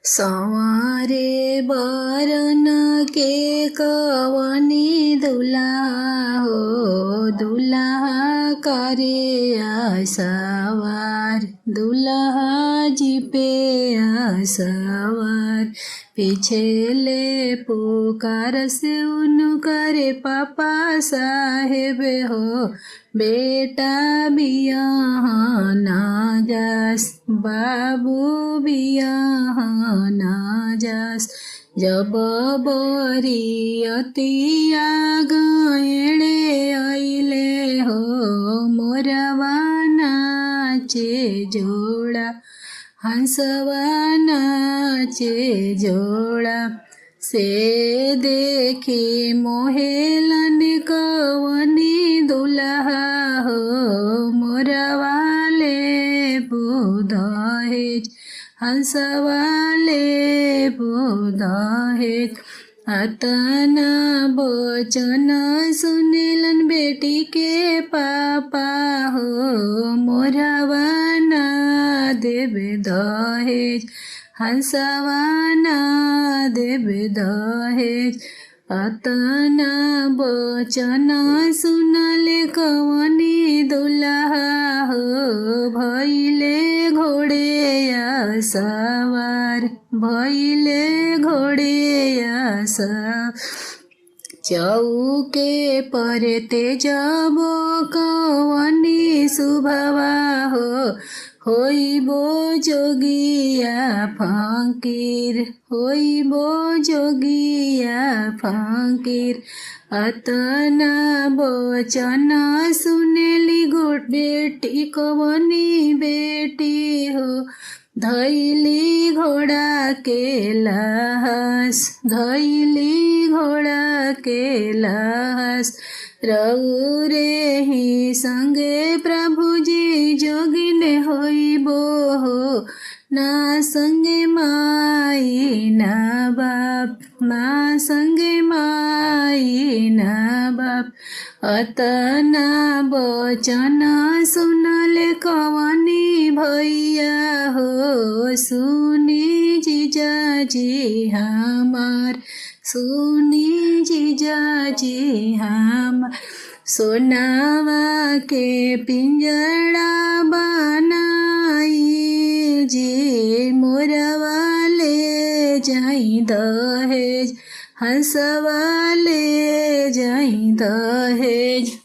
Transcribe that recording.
सवारे बरन के कवनी दुल्हा हो, दुल्हा करे सवार, दुल्हा जी पे सवार। पिछले पुकार से उन करे पापा साहेब हो, बेटा बियाह ना जास, बाबू बियाह ना जास। जब बरियतिया गएले अइले हो, मोरवा नाचे जोड़ा, हंसवा नाचे जोड़ा। से देखी मोहेलन कवनी दुल्हा हो, मोरवा ले दहेज, हंसवा ले दहेज। अतना बचन सुनेलन बेटी के पापा हो, मोरवा ना देवे दहेज, हंसवा ना देवे दहेज। अतना बचन सुनले कवनी दुल्हा हो, भइले घोड़े सवार, भइले घोड़े सवार। चौके पर तेजब कवनी शुभवा हो, होइबो जोगिया फकीर, होइबो जोगिया फकीर। अतना बचन सुनेली गोट बेटी कवनी बेटी हो, धैली घोड़ा के लास, धैली घोड़ा के लास। रउरे ही संगे प्रभुजी जोगिने होइबो हो, ना संगे माई ना बाप, ना संगे माई ना बाप। अतना बचन सुनले कवनी भैया हो, सुनी जीजाजी हमार, सुनी जीजाजी हमार। सोनावा के पिंजड़ा बनाई जी, मोरवा ले जाई दहेज, हंसवा ले जाई दहेज।